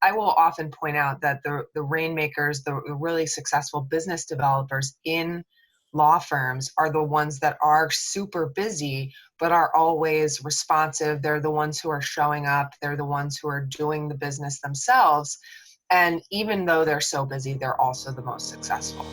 I will often point out that the rainmakers, the really successful business developers in law firms are the ones that are super busy, but are always responsive. They're the ones who are showing up. They're the ones who are doing the business themselves. And even though they're so busy, they're also the most successful.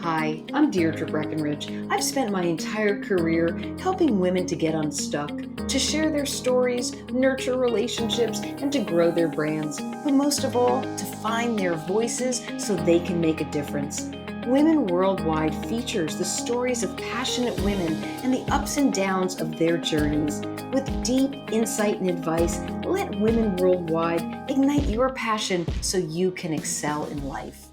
Hi, I'm Deirdre Breckenridge. I've spent my entire career helping women to get unstuck, to share their stories, nurture relationships, and to grow their brands. But most of all, to find their voices so they can make a difference. Women Worldwide features the stories of passionate women and the ups and downs of their journeys. With deep insight and advice, let Women Worldwide ignite your passion so you can excel in life.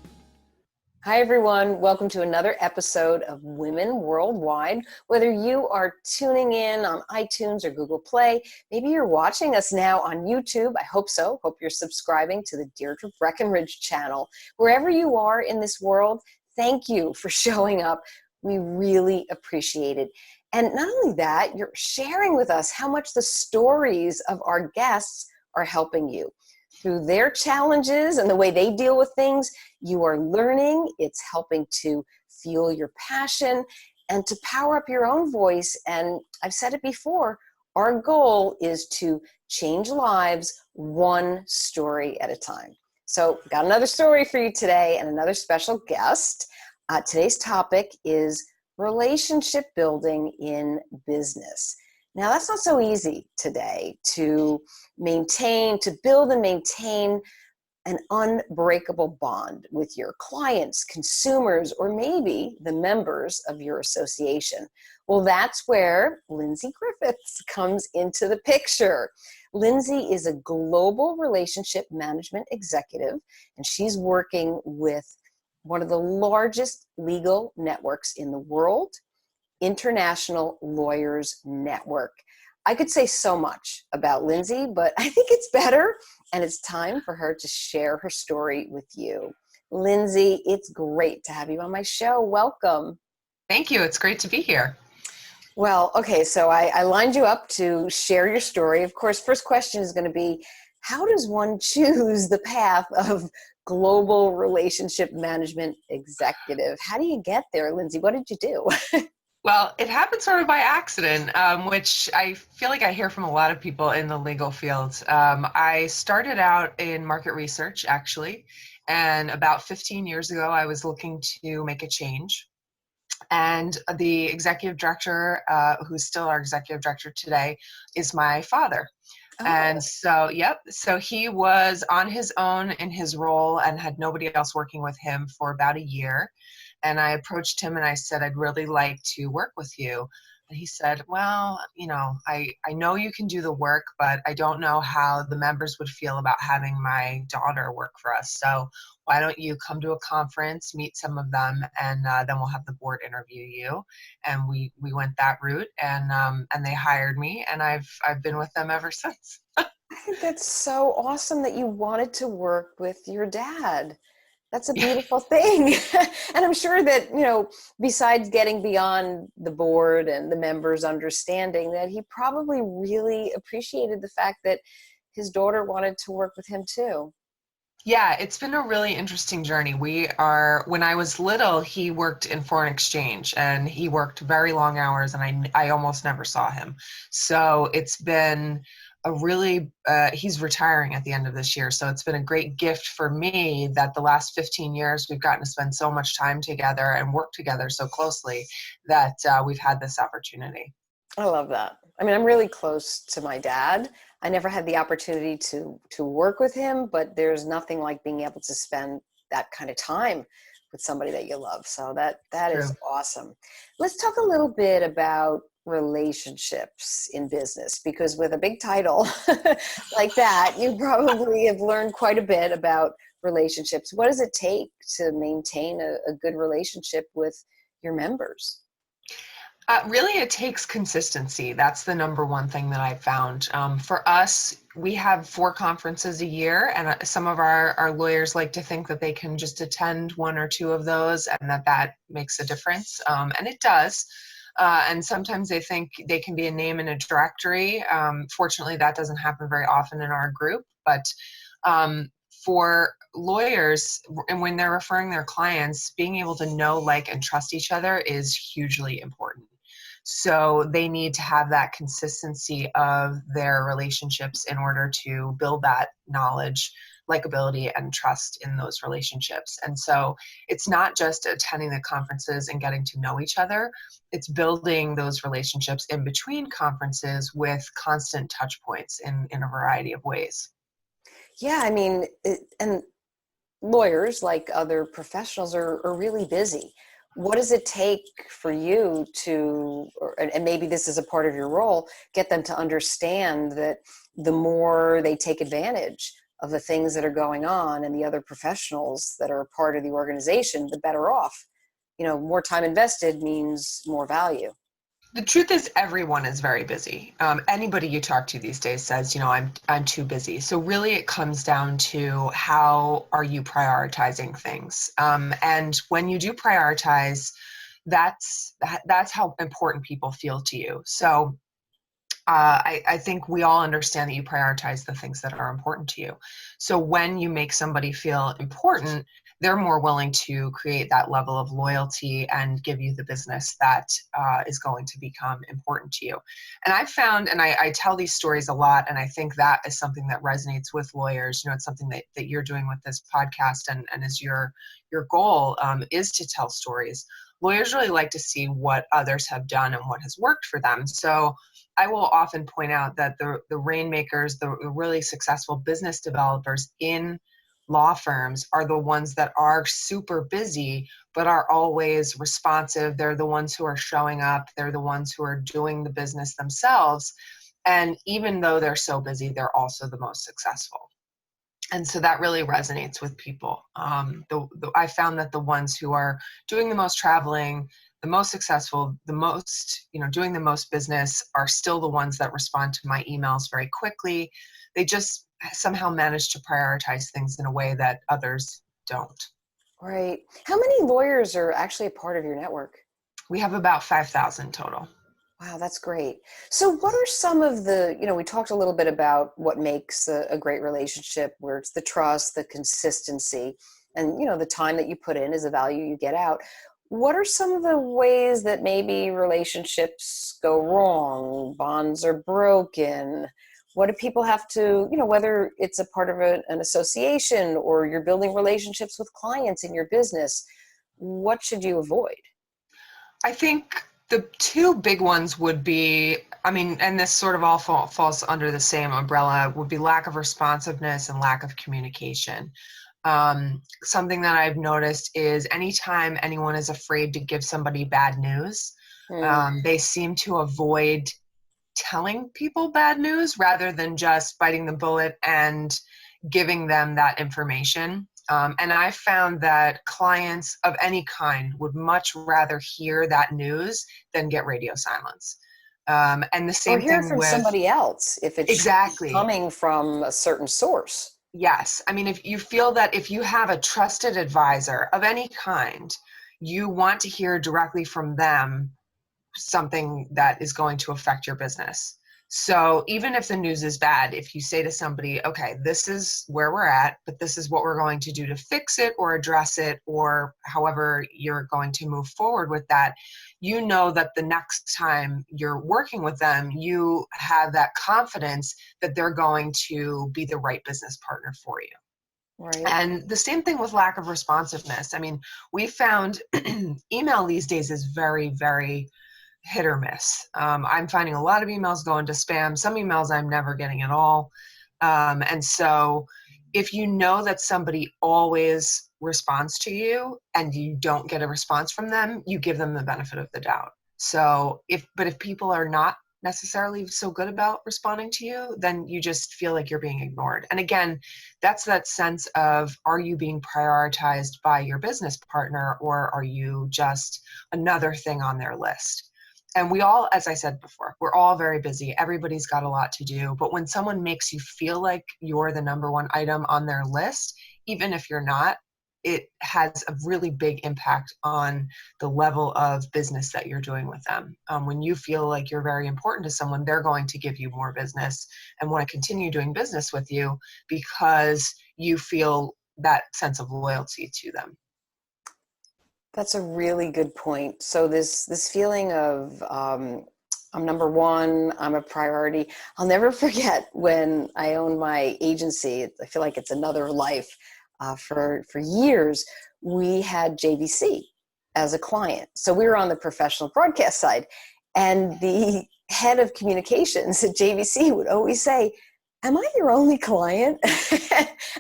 Hi, everyone. Welcome to another episode of Women Worldwide. Whether you are tuning in on iTunes or Google Play, maybe you're watching us now on YouTube. I hope so. Hope you're subscribing to the Deirdre Breckenridge channel. Wherever you are in this world, thank you for showing up. We really appreciate it. And not only that, you're sharing with us how much the stories of our guests are helping you. Through their challenges and the way they deal with things, you are learning. It's helping to fuel your passion and to power up your own voice. And I've said it before, our goal is to change lives one story at a time. So got another story for you today and another special guest. Today's topic is relationship building in business. Now, that's not so easy today to build and maintain an unbreakable bond with your clients, consumers, or maybe the members of your association. Well, that's where Lindsay Griffiths comes into the picture. Lindsay is a global relationship management executive, and she's working with one of the largest legal networks in the world, International Lawyers Network. I could say so much about Lindsay, but I think it's better and it's time for her to share her story with you. Lindsay, it's great to have you on my show. Welcome. Thank you. It's great to be here. Well, okay, so I lined you up to share your story. Of course, first question is going to be, how does one choose the path of global relationship management executive? How do you get there, Lindsay? What did you do? Well, it happened sort of by accident, which I feel like I hear from a lot of people in the legal field. I started out in market research, actually, and about 15 years ago, I was looking to make a change. And the executive director, who's still our executive director today, is my father. Oh. And so, so he was on his own in his role and had nobody else working with him for about a year. And I approached him and I said, I'd really like to work with you. And he said, well, I know you can do the work, but I don't know how the members would feel about having my daughter work for us. So why don't you come to a conference, meet some of them, and then we'll have the board interview you. And we went that route, and they hired me, and I've been with them ever since. I think that's so awesome that you wanted to work with your dad. That's a beautiful thing. And I'm sure that, besides getting beyond the board and the members' understanding, that he probably really appreciated the fact that his daughter wanted to work with him too. Yeah, it's been a really interesting journey. When I was little, he worked in foreign exchange and he worked very long hours and I almost never saw him. So it's been he's retiring at the end of this year. So it's been a great gift for me that the last 15 years we've gotten to spend so much time together and work together so closely that we've had this opportunity. I love that. I mean, I'm really close to my dad. I never had the opportunity to work with him, but there's nothing like being able to spend that kind of time with somebody that you love. So that is awesome. Let's talk a little bit about relationships in business, because with a big title like that, you probably have learned quite a bit about relationships. What does it take to maintain a good relationship with your members? Really, it takes consistency. That's the number one thing that I've found. For us, we have 4 conferences a year, and some of our lawyers like to think that they can just attend 1 or 2 of those and that makes a difference. And it does. And sometimes they think they can be a name in a directory. Fortunately, that doesn't happen very often in our group, but for lawyers, and when they're referring their clients, being able to know, like, and trust each other is hugely important. So they need to have that consistency of their relationships in order to build that knowledge, likability, and trust in those relationships. And so it's not just attending the conferences and getting to know each other, it's building those relationships in between conferences with constant touch points in a variety of ways. Yeah, I mean, and lawyers, like other professionals, are really busy. What does it take for you to, and maybe this is a part of your role, get them to understand that the more they take advantage of the things that are going on and the other professionals that are a part of the organization, the better off. More time invested means more value. The truth is, everyone is very busy. Anybody you talk to these days says, I'm too busy. So really, it comes down to how are you prioritizing things. And when you do prioritize, that's how important people feel to you. So I think we all understand that you prioritize the things that are important to you. So when you make somebody feel important, they're more willing to create that level of loyalty and give you the business that is going to become important to you. And I've found, and I tell these stories a lot, and I think that is something that resonates with lawyers. It's something that you're doing with this podcast, and is your goal is to tell stories. Lawyers really like to see what others have done and what has worked for them. So I will often point out that the rainmakers, the really successful business developers in law firms are the ones that are super busy, but are always responsive. They're the ones who are showing up. They're the ones who are doing the business themselves. And even though they're so busy, they're also the most successful. And so that really resonates with people. I found that the ones who are doing the most traveling, the most successful, the most, doing the most business are still the ones that respond to my emails very quickly. They just somehow manage to prioritize things in a way that others don't. Right. How many lawyers are actually a part of your network? We have about 5,000 total. Wow, that's great. So what are some of the, we talked a little bit about what makes a great relationship, where it's the trust, the consistency, and, the time that you put in is the value you get out. What are some of the ways that maybe relationships go wrong, bonds are broken? What do people have to, whether it's a part of an association or you're building relationships with clients in your business, what should you avoid? I think the two big ones would be, and this sort of all falls under the same umbrella, would be lack of responsiveness and lack of communication. Something that I've noticed is anytime anyone is afraid to give somebody bad news, they seem to avoid telling people bad news rather than just biting the bullet and giving them that information. And I found that clients of any kind would much rather hear that news than get radio silence. And the same or hear thing from with somebody else if it's exactly coming from a certain source. Yes. If you feel that if you have a trusted advisor of any kind, you want to hear directly from them something that is going to affect your business. So even if the news is bad, if you say to somebody, okay, this is where we're at, but this is what we're going to do to fix it or address it, or however you're going to move forward with that, you know that the next time you're working with them, you have that confidence that they're going to be the right business partner for you. Right. And the same thing with lack of responsiveness. We found email these days is very, very hit or miss. I'm finding a lot of emails go into spam. Some emails I'm never getting at all. And so if you know that somebody always responds to you and you don't get a response from them, you give them the benefit of the doubt. So if people are not necessarily so good about responding to you, then you just feel like you're being ignored. And again, that's that sense of, are you being prioritized by your business partner, or are you just another thing on their list? And we all, as I said before, we're all very busy. Everybody's got a lot to do. But when someone makes you feel like you're the number one item on their list, even if you're not, it has a really big impact on the level of business that you're doing with them. When you feel like you're very important to someone, they're going to give you more business and want to continue doing business with you because you feel that sense of loyalty to them. That's a really good point. So this feeling of I'm number one, I'm a priority. I'll never forget when I owned my agency. I feel like it's another life. For years, we had JVC as a client. So we were on the professional broadcast side, and the head of communications at JVC would always say, "Am I your only client?"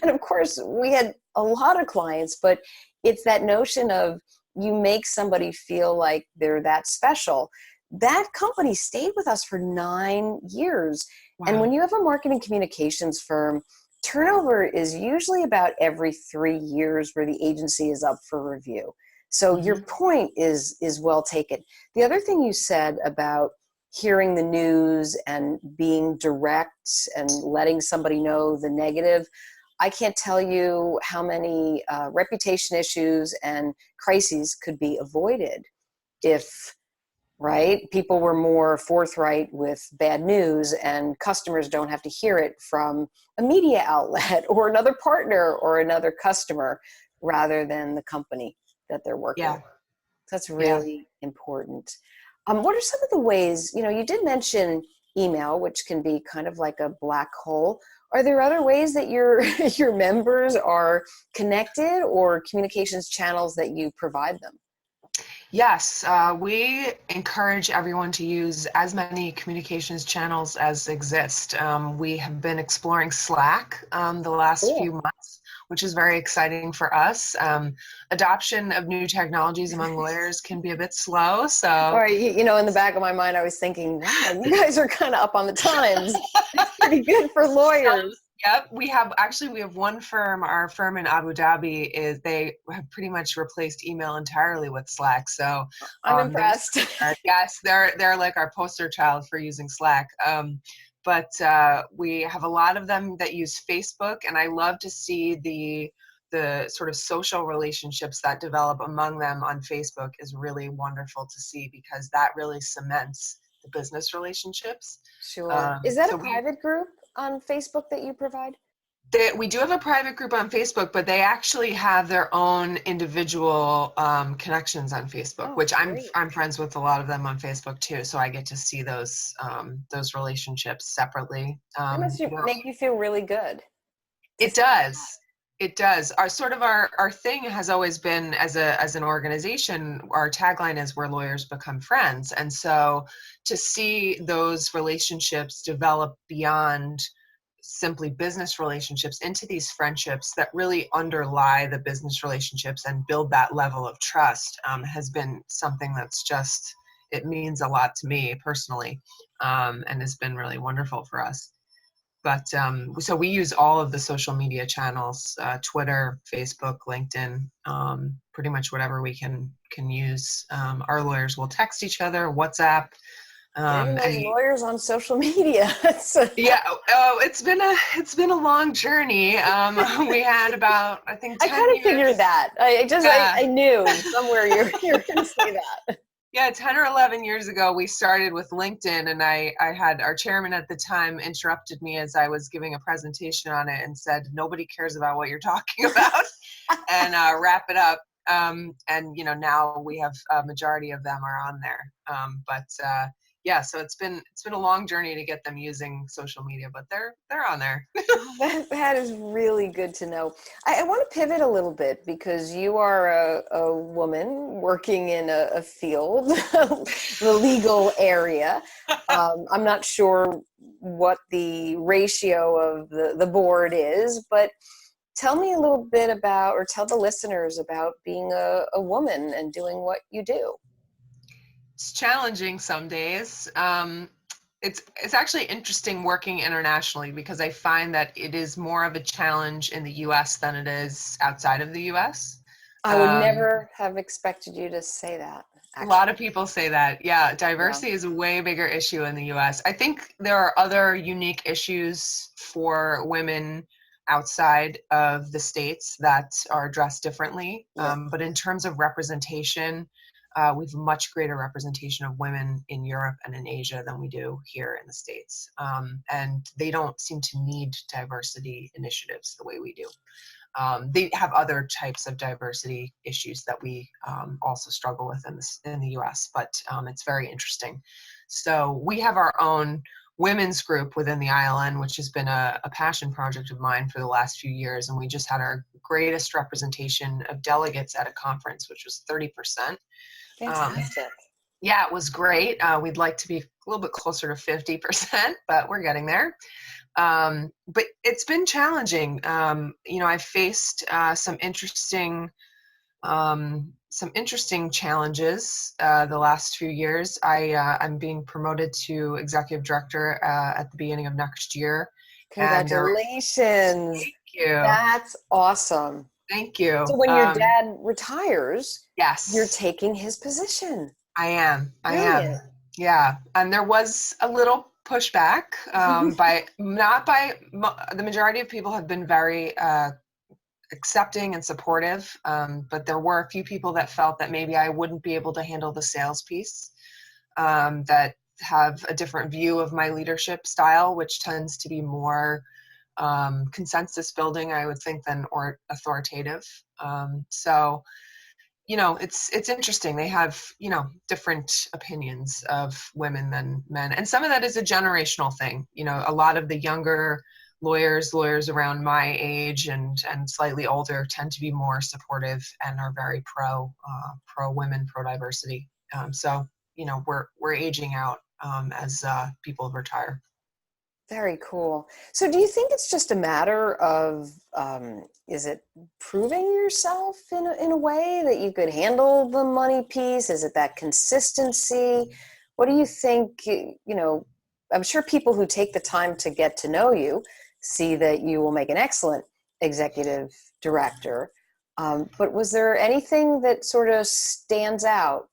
And of course, we had a lot of clients, but it's that notion of you make somebody feel like they're that special. That company stayed with us for 9 years. Wow. And when you have a marketing communications firm, turnover is usually about every 3 years where the agency is up for review. So your point is well taken. The other thing you said about hearing the news and being direct and letting somebody know the negative, I can't tell you how many reputation issues and crises could be avoided if, right, people were more forthright with bad news and customers don't have to hear it from a media outlet or another partner or another customer rather than the company that they're working with. That's really important. What are some of the ways, you did mention email, which can be kind of like a black hole. Are there other ways that your members are connected or communications channels that you provide them? Yes, we encourage everyone to use as many communications channels as exist. We have been exploring Slack the last few months, which is very exciting for us. Adoption of new technologies among lawyers can be a bit slow. So, all right, in the back of my mind, I was thinking, wow, you guys are kind of up on the times. It's pretty good for lawyers. Yep, we have one firm, our firm in Abu Dhabi they have pretty much replaced email entirely with Slack. So I'm impressed. Yes, they're like our poster child for using Slack. But we have a lot of them that use Facebook, and I love to see the sort of social relationships that develop among them on Facebook is really wonderful to see because that really cements the business relationships. Sure. Is that a private group on Facebook that you provide? We do have a private group on Facebook, but they actually have their own individual connections on Facebook, which I'm friends with a lot of them on Facebook too. So I get to see those relationships separately. That must make you feel really good. It does. It does. Our thing has always been as an organization, our tagline is where lawyers become friends. And so to see those relationships develop beyond simply business relationships into these friendships that really underlie the business relationships and build that level of trust has been something that's it means a lot to me personally, and has been really wonderful for us. But so we use all of the social media channels, Twitter, Facebook, LinkedIn, pretty much whatever we can use. Our lawyers will text each other, WhatsApp. And lawyers on social media. Yeah. Oh, it's been a long journey. We had about, I think, 10 I kind of years. figured that. I knew somewhere you're going to say that. Yeah, 10 or 11 years ago, we started with LinkedIn, and I had our chairman at the time interrupted me as I was giving a presentation on it and said, "Nobody cares about what you're talking about," and wrap it up. And now we have a majority of them are on there. Yeah, so it's been a long journey to get them using social media, but they're on there. That is really good to know. I want to pivot a little bit because you are a woman working in a field, the legal area. I'm not sure what the ratio of the board is, but tell me a little bit about, or tell the listeners about being a woman and doing what you do. It's challenging some days. It's actually interesting working internationally because I find that it is more of a challenge in the U.S. than it is outside of the U.S. I would never have expected you to say that. Actually. A lot of people say that. Yeah, diversity is a way bigger issue in the U.S. I think there are other unique issues for women outside of the States that are dressed differently. Yeah. But in terms of representation, we have much greater representation of women in Europe and in Asia than we do here in the States. And they don't seem to need diversity initiatives the way we do. They have other types of diversity issues that we also struggle with in the US, but it's very interesting. So we have our own women's group within the ILN, which has been a passion project of mine for the last few years. And we just had our greatest representation of delegates at a conference, which was 30%. Fantastic. Yeah, it was great. We'd like to be a little bit closer to 50%, but we're getting there. But it's been challenging. I faced some interesting challenges the last few years. I'm being promoted to executive director at the beginning of next year. Congratulations. Thank you. That's awesome. Thank you. So when your dad retires, yes, you're taking his position. I am. Brilliant. Yeah. And there was a little pushback not by the majority of people have been very accepting and supportive, but there were a few people that felt that maybe I wouldn't be able to handle the sales piece, that have a different view of my leadership style, which tends to be more consensus building, I would think, than authoritative. So it's interesting. They have, different opinions of women than men. And some of that is a generational thing. A lot of the younger lawyers around my age and slightly older tend to be more supportive and are very pro women, pro diversity. So we're aging out as people retire. Very cool. So do you think it's just a matter of, is it proving yourself in a way that you could handle the money piece? Is it that consistency? What do you think, I'm sure people who take the time to get to know you see that you will make an excellent executive director. But was there anything that sort of stands out?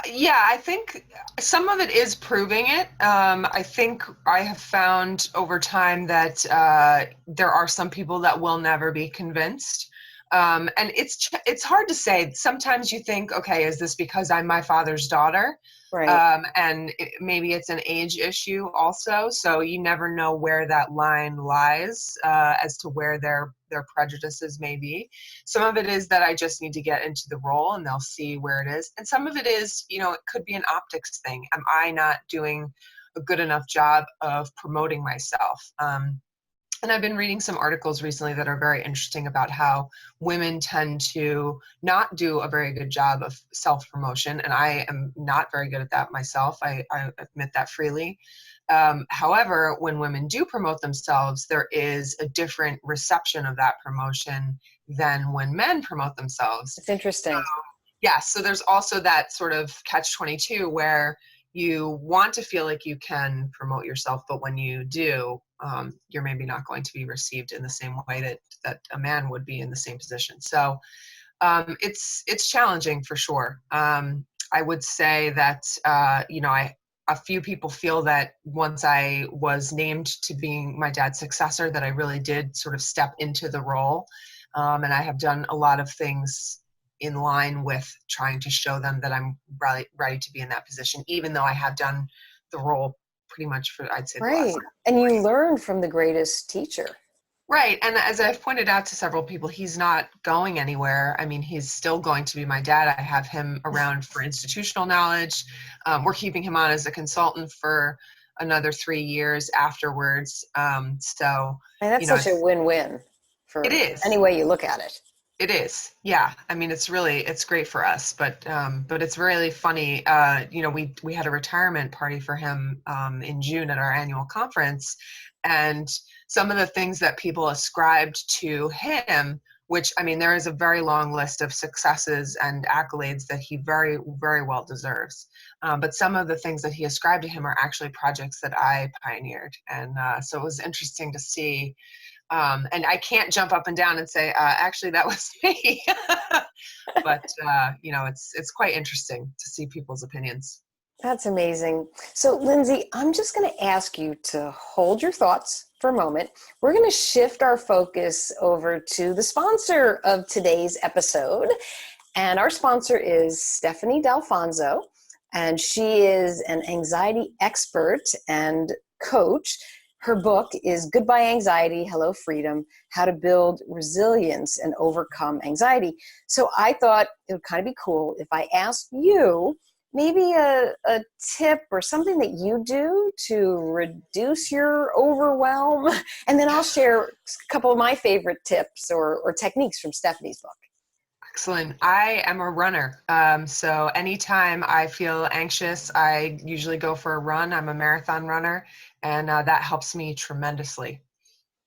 Yeah, I think some of it is proving it. I think I have found over time that there are some people that will never be convinced. And it's hard to say. Sometimes you think, okay, is this because I'm my father's daughter? Right. And maybe it's an age issue also. So you never know where that line lies as to where their prejudices may be. Some of it is that I just need to get into the role and they'll see where it is. And some of it is, it could be an optics thing. Am I not doing a good enough job of promoting myself? And I've been reading some articles recently that are very interesting about how women tend to not do a very good job of self-promotion. And I am not very good at that myself. I admit that freely. However, when women do promote themselves, there is a different reception of that promotion than when men promote themselves. It's interesting. So there's also that sort of catch-22 where you want to feel like you can promote yourself, but when you do, you're maybe not going to be received in the same way that a man would be in the same position. So it's challenging for sure. I would say that a few people feel that once I was named to being my dad's successor, that I really did sort of step into the role, and I have done a lot of things in line with trying to show them that I'm ready to be in that position, even though I have done the role pretty much for, I'd say, the last Right. And you learn from the greatest teacher. Right. And as I've pointed out to several people, he's not going anywhere. I mean, he's still going to be my dad. I have him around for institutional knowledge. We're keeping him on as a consultant for another 3 years afterwards. And that's such a win-win for it is. Any way you look at it. It is. Yeah. I mean, it's great for us, but it's really funny. We had a retirement party for him in June at our annual conference, and some of the things that people ascribed to him, which, I mean, there is a very long list of successes and accolades that he very, very well deserves. But some of the things that he ascribed to him are actually projects that I pioneered. And so it was interesting to see. And I can't jump up and down and say, actually, that was me. But, it's quite interesting to see people's opinions. That's amazing. So, Lindsay, I'm just going to ask you to hold your thoughts for a moment. We're going to shift our focus over to the sponsor of today's episode. And our sponsor is Stephanie D'Alfonso, and she is an anxiety expert and coach. Her book is Goodbye Anxiety, Hello Freedom, How to Build Resilience and Overcome Anxiety. So I thought it would kind of be cool if I asked you maybe a tip or something that you do to reduce your overwhelm. And then I'll share a couple of my favorite tips or techniques from Stephanie's book. Excellent. I am a runner. So anytime I feel anxious, I usually go for a run. I'm a marathon runner, and that helps me tremendously.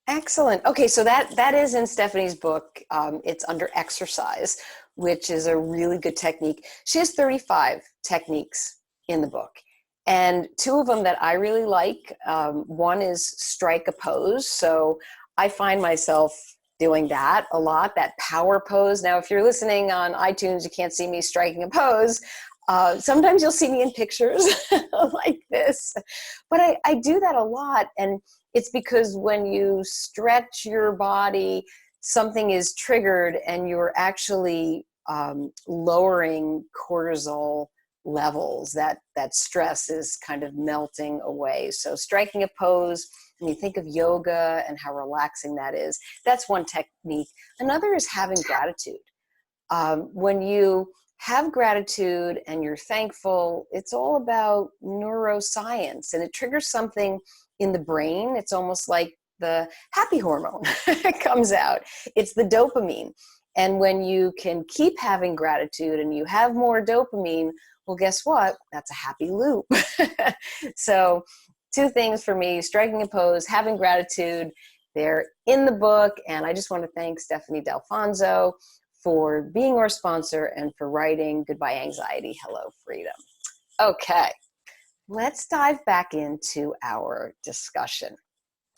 Excellent. Okay, so that is in Stephanie's book. It's under exercise, which is a really good technique. She has 35 techniques in the book. And two of them that I really like, one is strike a pose. So I find myself doing that a lot, that power pose. Now, if you're listening on iTunes, you can't see me striking a pose. Sometimes you'll see me in pictures like this. But I do that a lot. And it's because when you stretch your body, something is triggered and you're actually lowering cortisol levels. That stress is kind of melting away. So striking a pose, when you think of yoga and how relaxing that is, that's one technique. Another is having gratitude. When you have gratitude and you're thankful, it's all about neuroscience, and it triggers something in the brain. It's almost like the happy hormone comes out. It's the dopamine. And when you can keep having gratitude and you have more dopamine, well, guess what? That's a happy loop. So two things for me: striking a pose, having gratitude. They're in the book. And I just want to thank Stephanie D'Alfonso for being our sponsor and for writing Goodbye Anxiety, Hello Freedom. Okay, let's dive back into our discussion.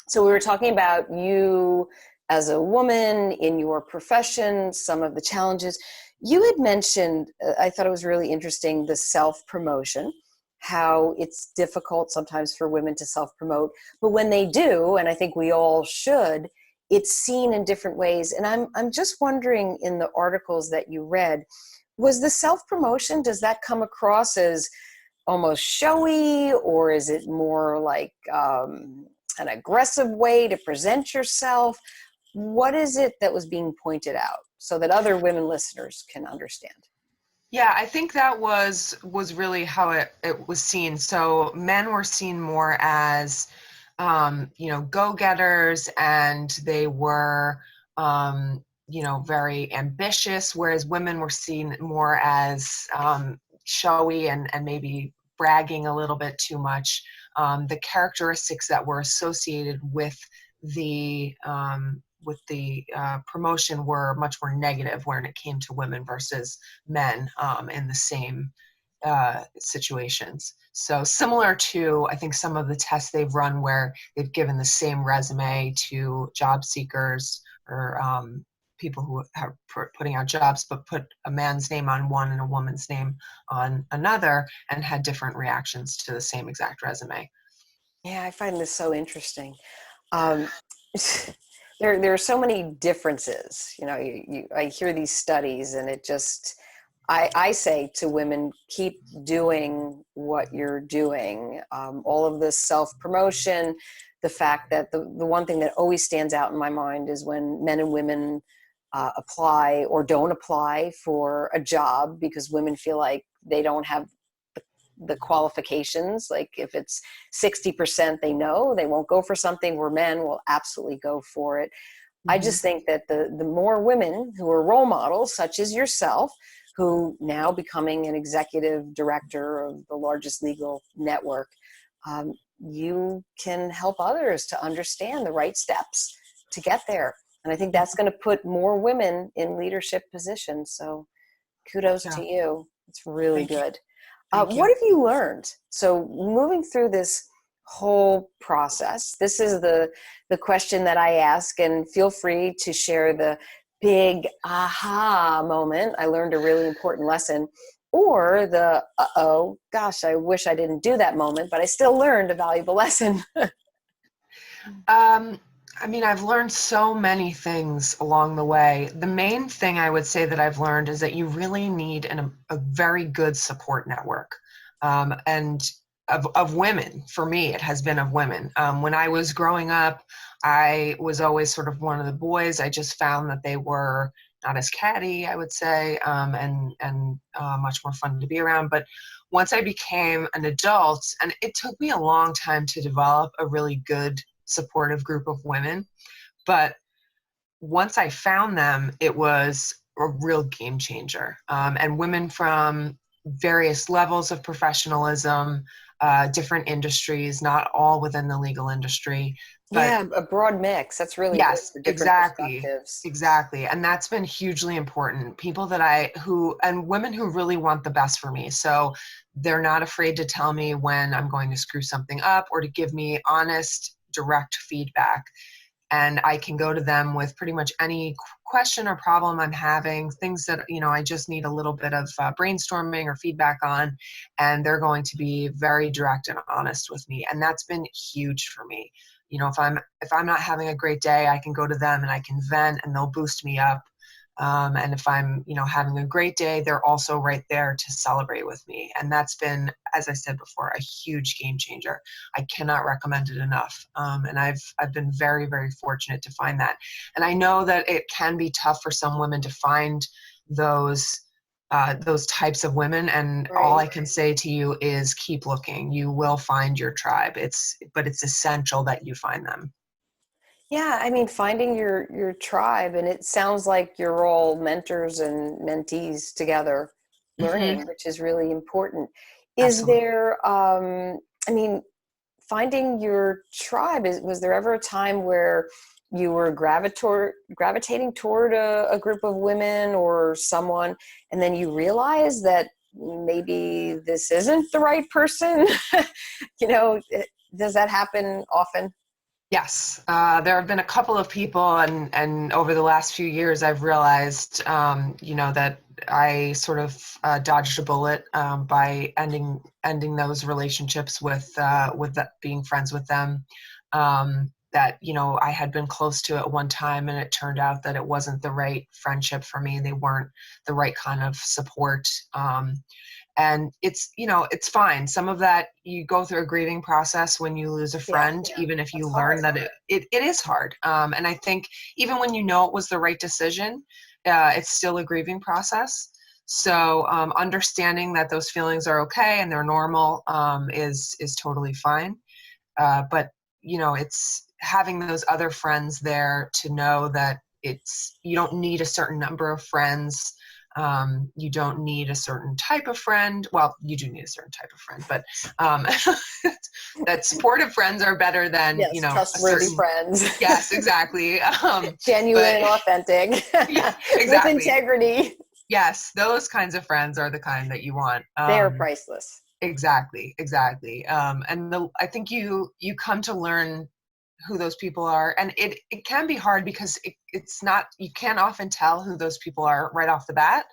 So we were talking about you as a woman in your profession, some of the challenges. You had mentioned, I thought it was really interesting, the self-promotion, how it's difficult sometimes for women to self-promote, but when they do, and I think we all should, it's seen in different ways. And I'm just wondering, in the articles that you read, was the self-promotion, does that come across as almost showy, or is it more like an aggressive way to present yourself? What is it that was being pointed out so that other women listeners can understand? Yeah, I think that was really how it was seen. So men were seen more as, go-getters, and they were, very ambitious, whereas women were seen more as showy and maybe bragging a little bit too much. The characteristics that were associated with the promotion were much more negative when it came to women versus men in the same situations. So similar to, I think, some of the tests they've run where they've given the same resume to job seekers or people who are putting out jobs, but put a man's name on one and a woman's name on another, and had different reactions to the same exact resume. Yeah, I find this so interesting. There are so many differences. I hear these studies, and it just, I say to women, keep doing what you're doing. All of this self-promotion, the fact that the one thing that always stands out in my mind is when men and women apply or don't apply for a job because women feel like they don't have the qualifications. Like if it's 60% they know, they won't go for something, where men will absolutely go for it. Mm-hmm. I just think that the more women who are role models, such as yourself, who now becoming an executive director of the largest legal network, you can help others to understand the right steps to get there. And I think that's going to put more women in leadership positions. So kudos to you. It's really good. What have you learned? So moving through this whole process, this is the question that I ask, and feel free to share the big aha moment. I learned a really important lesson, or the, uh-oh, gosh, I wish I didn't do that moment, but I still learned a valuable lesson. I mean, I've learned so many things along the way. The main thing I would say that I've learned is that you really need a very good support network. And of women. For me, it has been of women. When I was growing up, I was always sort of one of the boys. I just found that they were not as catty, I would say, and much more fun to be around. But once I became an adult, and it took me a long time to develop a really good supportive group of women, but once I found them, it was a real game changer. And women from various levels of professionalism, different industries, not all within the legal industry, but Yeah, a broad mix. That's really good yes, for different exactly. perspectives. Exactly. And that's been hugely important. People that and women who really want the best for me. So they're not afraid to tell me when I'm going to screw something up or to give me honest, direct feedback. And I can go to them with pretty much any question or problem I'm having, things that, I just need a little bit of brainstorming or feedback on, and they're going to be very direct and honest with me. And that's been huge for me. If I'm not having a great day, I can go to them and I can vent and they'll boost me up. And if I'm, having a great day, they're also right there to celebrate with me. And that's been, as I said before, a huge game changer. I cannot recommend it enough. And I've been very, very fortunate to find that. And I know that it can be tough for some women to find those types of women. And all I Right. can say to you is keep looking. You will find your tribe. But it's essential that you find them. Yeah, I mean, finding your tribe, and it sounds like you're all mentors and mentees together, Hmm. learning, which is really important. Is Absolutely. there, I mean, finding your tribe, was there ever a time where you were gravitating toward a group of women or someone, and then you realize that maybe this isn't the right person? You know, does that happen often? Yes, there have been a couple of people, and over the last few years, I've realized, that I sort of dodged a bullet by ending those relationships with being friends with them. That I had been close to at one time, and it turned out that it wasn't the right friendship for me. They weren't the right kind of support. And it's fine. Some of that, you go through a grieving process when you lose a Yeah, friend, even if you that's learn hard. that it is hard. And I think even when you know it was the right decision, it's still a grieving process. So understanding that those feelings are okay and they're normal, is totally fine. But it's having those other friends there to know that you don't need a certain number of friends. You don't need a certain type of friend. Well, you do need a certain type of friend, but um, that supportive friends are better than Yes, a trustworthy certain. friends. Yes, exactly. Genuine But and authentic. yeah, With exactly. integrity. Yes, those kinds of friends are the kind that you want. They are priceless. Exactly, exactly. And I think you come to learn who those people are, and it can be hard because it's not, you can't often tell who those people are right off the bat.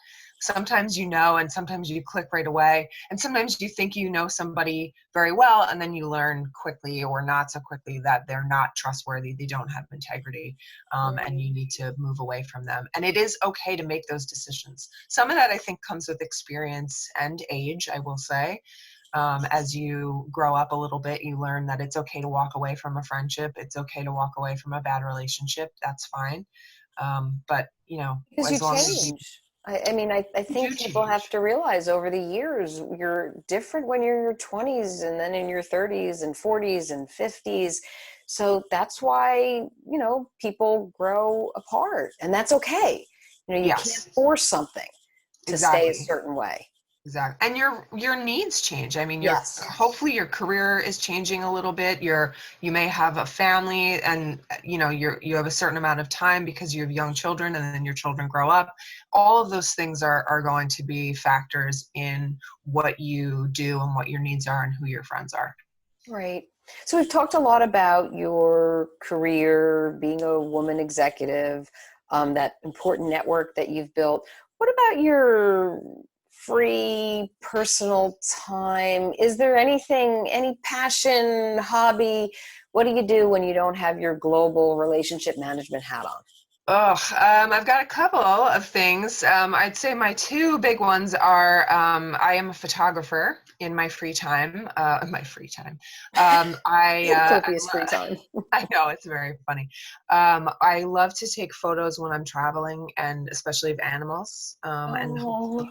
Sometimes and sometimes you click right away, and sometimes you think you know somebody very well, and then you learn quickly or not so quickly that they're not trustworthy, they don't have integrity, and Right. you need to move away from them. And it is okay to make those decisions. Some of that I think comes with experience and age, I will say. As you grow up a little bit, you learn that it's okay to walk away from a friendship. It's okay to walk away from a bad relationship. That's fine. But Because you as long as change. I mean, I you do think people have change. to realize over the years, you're different when you're in your 20s and then in your 30s and 40s and 50s. So that's why, people grow apart, and that's okay. You can't Yes, force something to stay a exactly. certain way. Exactly. And your needs change. I mean, Yes. hopefully your career is changing a little bit. You may have a family, and you have a certain amount of time because you have young children, and then your children grow up. All of those things are going to be factors in what you do and what your needs are and who your friends are. Right. So we've talked a lot about your career, being a woman executive, that important network that you've built. What about your free personal time? Is there anything, any passion, hobby what do you do when you don't have your global relationship management hat on? Oh, I've got a couple of things. I'd say my two big ones are I am a photographer in my free time. Copious free time. I know it's very funny. I love to take photos when I'm traveling, and especially of animals. And Oh, do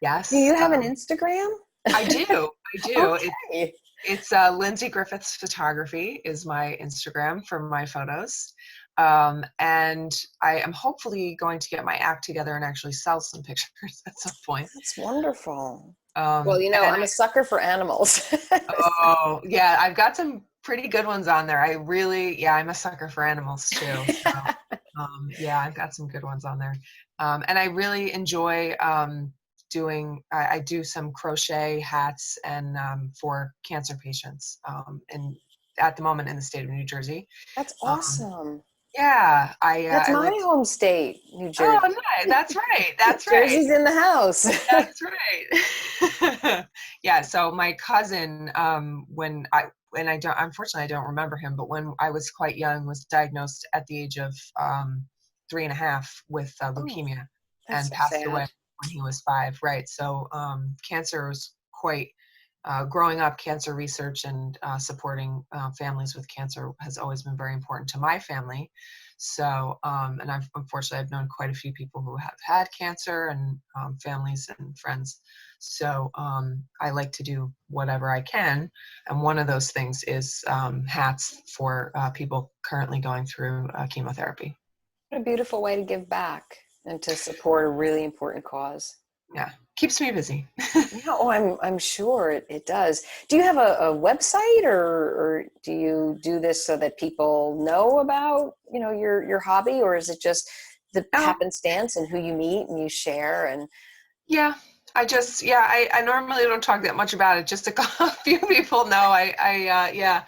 yes, you have an Instagram? I do. I do. Okay. It's Lindsay Griffiths Photography is my Instagram for my photos. And I am hopefully going to get my act together and actually sell some pictures at some point. That's wonderful. Well, And I'm a sucker for animals. oh yeah, I've got some pretty good ones on there. I'm a sucker for animals too. So yeah, I've got some good ones on there. And I really enjoy I do some crochet hats and for cancer patients and at the moment in the state of New Jersey. That's Um, awesome. yeah, That's I my like. home state, New Oh, Jersey. nice. That's right. That's right. Jersey's in the house. That's right. Yeah, so my cousin, and I don't, unfortunately, I don't remember him, but when I was quite young, was diagnosed at the age of 3.5 with Oh, leukemia that's and so passed away sad. when he was 5. Right. So cancer was quite, growing up, cancer research and supporting families with cancer has always been very important to my family. So, and I've known quite a few people who have had cancer and families and friends. So I like to do whatever I can. And one of those things is hats for people currently going through chemotherapy. What a beautiful way to give back and to support a really important cause. Yeah, keeps me busy. Yeah, oh, I'm sure it does. Do you have a website, or do you do this so that people know about, your hobby, or is it just the Oh, happenstance and who you meet and you share and yeah, I normally don't talk that much about it. Just a few people know. I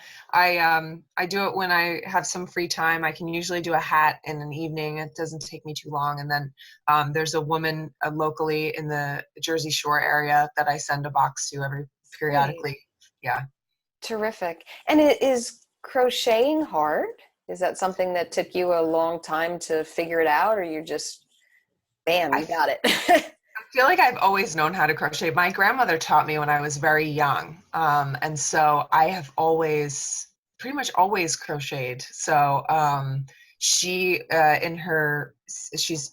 do it when I have some free time. I can usually do a hat in an evening. It doesn't take me too long. And then there's a woman locally in the Jersey Shore area that I send a box to every great, periodically. Yeah. terrific. And it is crocheting hard? Is that something that took you a long time to figure it out, or you're just bam, I you got it? I feel like I've always known how to crochet. My grandmother taught me when I was very young. And so I have pretty much always crocheted. So she's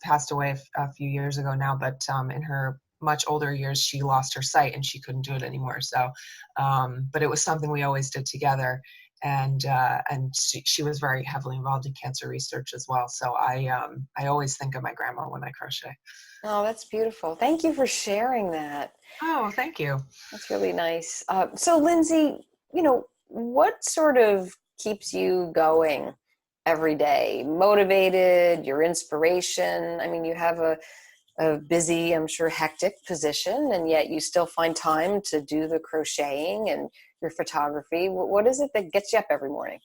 passed away a few years ago now, but in her much older years, she lost her sight and she couldn't do it anymore. So, but it was something we always did together. And she was very heavily involved in cancer research as well. So I always think of my grandma when I crochet. Oh, that's beautiful. Thank you for sharing that. Oh, thank you. That's really nice. So, Lindsay, what sort of keeps you going every day? Motivated, your inspiration? I mean, you have a busy, I'm sure, hectic position, and yet you still find time to do the crocheting and your photography. What is it that gets you up every morning?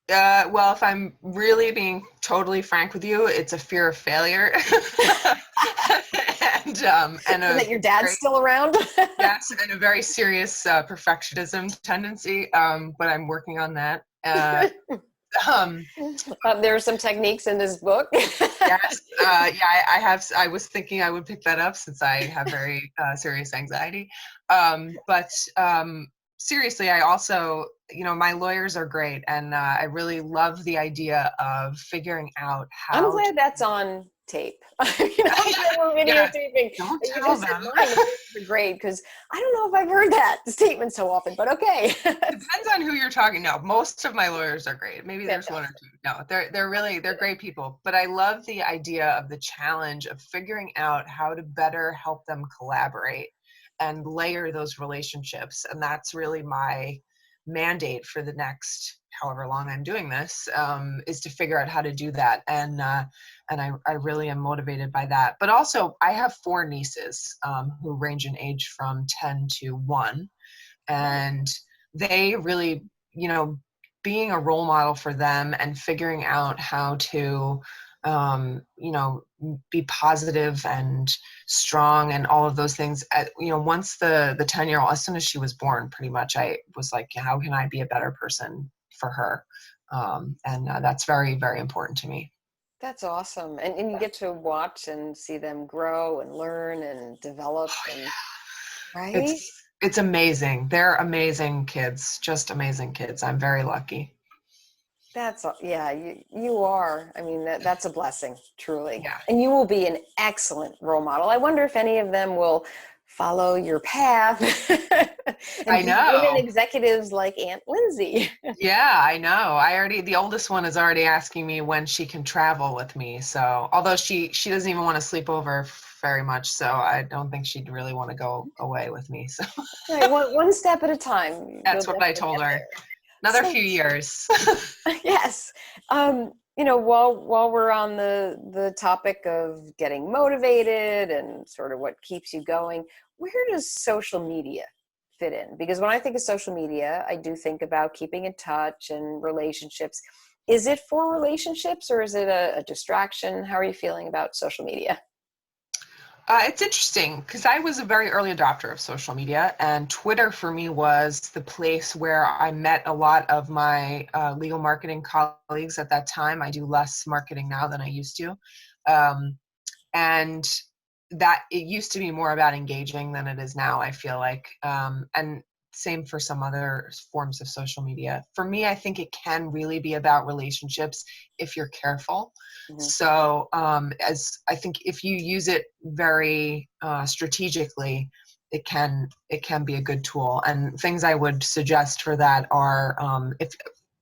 Well, if I'm really being totally frank with you, it's a fear of failure, and And a that your dad's very, still around? yes, and a very serious perfectionism tendency. But I'm working on that. Um, There are some techniques in this book. yes, I have. I was thinking I would pick that up since I have very serious anxiety. But seriously, I also, my lawyers are great, and I really love the idea of figuring out I'm how to. glad that's on tape. I'm glad we're Yeah, videotaping. don't You tell just said them. mine. The lawyers are great because I don't know if I've heard that statement so often, but okay. Depends on who you're talking. No, most of my lawyers are great. Maybe there's one or Fantastic. two. No, they're great people. But I love the idea of the challenge of figuring out how to better help them collaborate and layer those relationships. And that's really my mandate for the next however long I'm doing this, is to figure out how to do that. And I really am motivated by that. But also, I have 4 nieces who range in age from 10 to 1. And they really, being a role model for them and figuring out how to, be positive and strong and all of those things. Once the 10-year-old, as soon as she was born, pretty much I was like, how can I be a better person for her. And that's very, very important to me. That's awesome. And you get to watch and see them grow and learn and develop and right? It's amazing. They're amazing kids, just amazing kids. I'm very lucky. Yeah, you are. I mean, that's a blessing, truly. Yeah. And you will be an excellent role model. I wonder if any of them will follow your path and I be women know. executives like Aunt Lindsay. Yeah, I know. The oldest one is already asking me when she can travel with me. So, although she doesn't even want to sleep over very much, so I don't think she'd really want to go away with me. So, Right, one step at a time. You'll that's what I definitely told get her. there. Another So few years. yes. While we're on the topic of getting motivated and sort of what keeps you going, where does social media fit in? Because when I think of social media, I do think about keeping in touch and relationships. Is it for relationships or is it a distraction? How are you feeling about social media? It's interesting because I was a very early adopter of social media, and Twitter for me was the place where I met a lot of my legal marketing colleagues at that time. I do less marketing now than I used to. Um, and that it used to be more about engaging than it is now, I feel like. And same for some other forms of social media. For me, I think it can really be about relationships if you're careful. Mhm. So as I think if you use it very strategically, it can be a good tool. And things I would suggest for that are if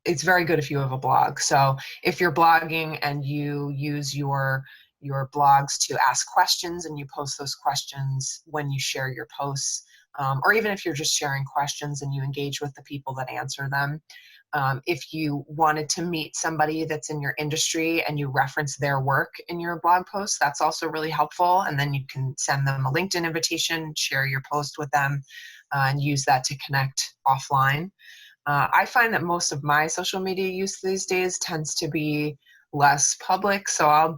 it's very good if you have a blog. So if you're blogging and you use your blogs to ask questions and you post those questions when you share your posts, or even if you're just sharing questions and you engage with the people that answer them. If you wanted to meet somebody that's in your industry and you reference their work in your blog post, that's also really helpful. And then you can send them a LinkedIn invitation, share your post with them, and use that to connect offline. I find that most of my social media use these days tends to be less public. So I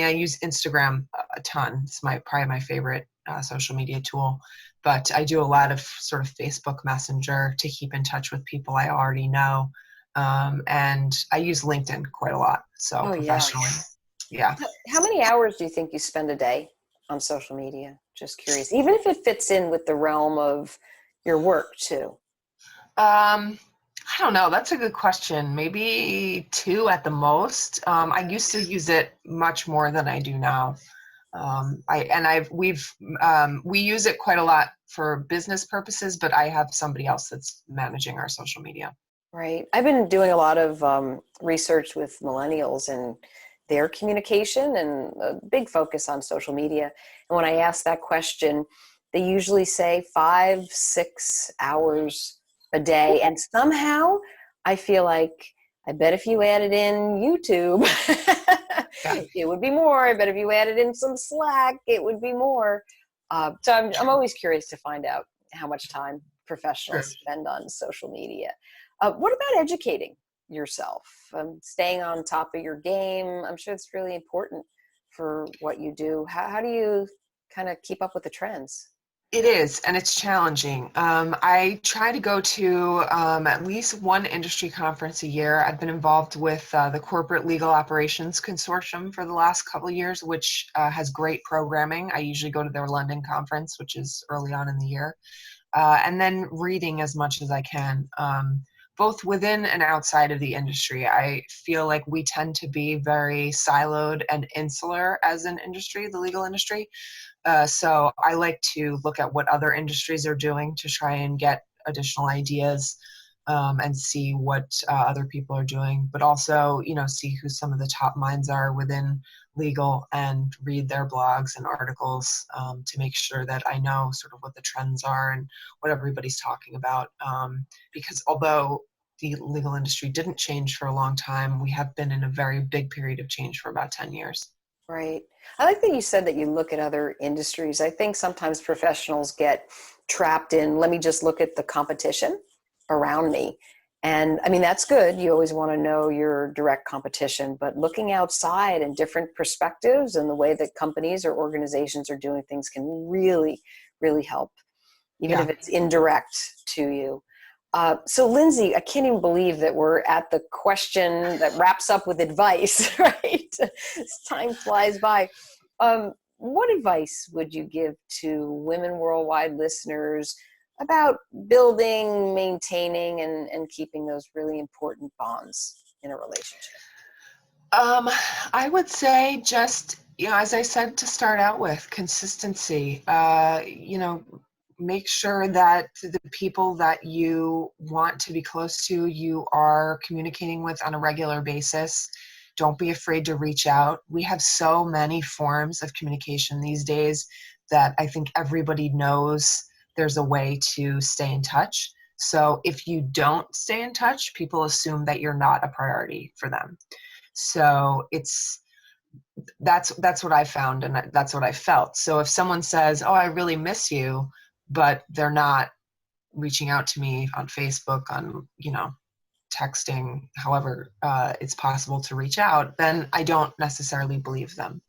use Instagram a ton. It's probably my favorite social media tool. But I do a lot of sort of Facebook Messenger to keep in touch with people I already know. And I use LinkedIn quite a lot. So Oh, yeah. professionally, yeah. How many hours do you think you spend a day on social media? Just curious, even if it fits in with the realm of your work too. I don't know. That's a good question. Maybe 2 at the most. I used to use it much more than I do now. We use it quite a lot for business purposes, but I have somebody else that's managing our social media. Right. I've been doing a lot of research with millennials and their communication and a big focus on social media. And when I ask that question, they usually say 5-6 hours a day. And somehow I feel like, I bet if you added in YouTube, Yeah. it would be more. I bet if you added in some Slack, it would be more. So I'm always curious to find out how much time Sure. professionals spend on social media. What about educating yourself? Staying on top of your game? I'm sure it's really important for what you do. How do you kind of keep up with the trends? It is, and it's challenging. I try to go to at least one industry conference a year. I've been involved with the Corporate Legal Operations Consortium for the last couple of years, which has great programming. I usually go to their London conference, which is early on in the year, and then reading as much as I can, both within and outside of the industry. I feel like we tend to be very siloed and insular as an industry, the legal industry. So I like to look at what other industries are doing to try and get additional ideas, and see what other people are doing, but also, see who some of the top minds are within legal and read their blogs and articles, to make sure that I know sort of what the trends are and what everybody's talking about. Because although the legal industry didn't change for a long time, we have been in a very big period of change for about 10 years. Right. I like that you said that you look at other industries. I think sometimes professionals get trapped in, let me just look at the competition around me. And I mean, that's good. You always want to know your direct competition, but looking outside and different perspectives and the way that companies or organizations are doing things can really, really help, even Yeah. if it's indirect to you. So Lindsay, I can't even believe that we're at the question that wraps up with advice, right? Time flies by. What advice would you give to Women Worldwide listeners about building, maintaining, and keeping those really important bonds in a relationship? I would say just, as I said to start out with, consistency. Make sure that the people that you want to be close to, you are communicating with on a regular basis. Don't be afraid to reach out. We have so many forms of communication these days that I think everybody knows there's a way to stay in touch. So if you don't stay in touch, people assume that you're not a priority for them. So that's what I found, and that's what I felt. So if someone says, "Oh, I really miss you," but they're not reaching out to me on Facebook, on texting, however it's possible to reach out, then I don't necessarily believe them.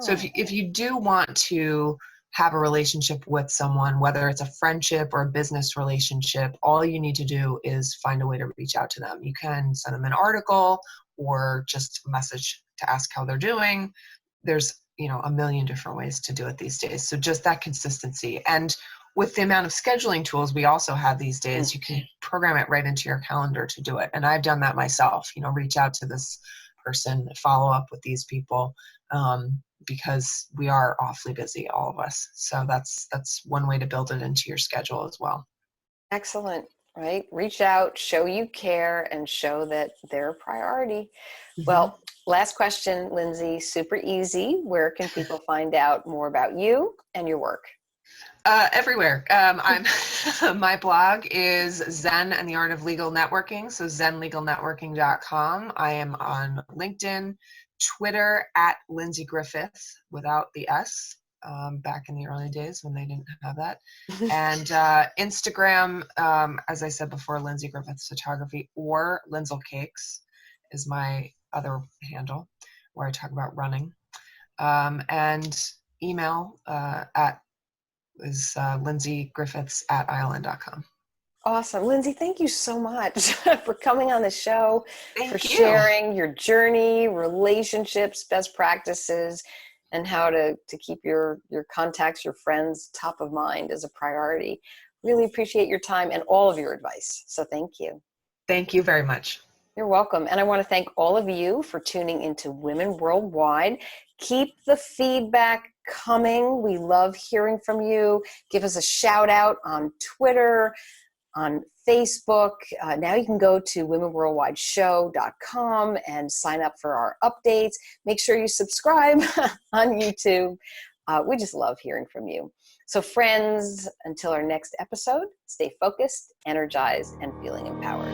So if you do want to have a relationship with someone, whether it's a friendship or a business relationship, all you need to do is find a way to reach out to them. You can send them an article or just a message to ask how they're doing. There's a million different ways to do it these days. So just that consistency. And with the amount of scheduling tools we also have these days, you can program it right into your calendar to do it. And I've done that myself, reach out to this person, follow up with these people, because we are awfully busy, all of us. So that's one way to build it into your schedule as well. Excellent, right? Reach out, show you care, and show that they're a priority. Mm-hmm. Well, last question, Lindsay, super easy. Where can people find out more about you and your work? Everywhere. My blog is Zen and the Art of Legal Networking, so zenlegalnetworking.com. I am on LinkedIn, Twitter at Lindsay Griffiths without the S, back in the early days when they didn't have that. And Instagram, as I said before, Lindsay Griffiths Photography, or Lindsay Cakes is my other handle where I talk about running. And email is lindsay.griffiths@iln.com. Awesome. Lindsay, thank you so much for coming on the show, Thank you. Sharing your journey, relationships, best practices, and how to keep your contacts, your friends top of mind as a priority. Really appreciate your time and all of your advice. So thank you. Thank you very much. You're welcome. And I want to thank all of you for tuning into Women Worldwide. Keep the feedback coming. We love hearing from you. Give us a shout out on Twitter, on Facebook. Now you can go to womenworldwideshow.com and sign up for our updates. Make sure you subscribe on YouTube. We just love hearing from you. So friends, until our next episode, stay focused, energized, and feeling empowered.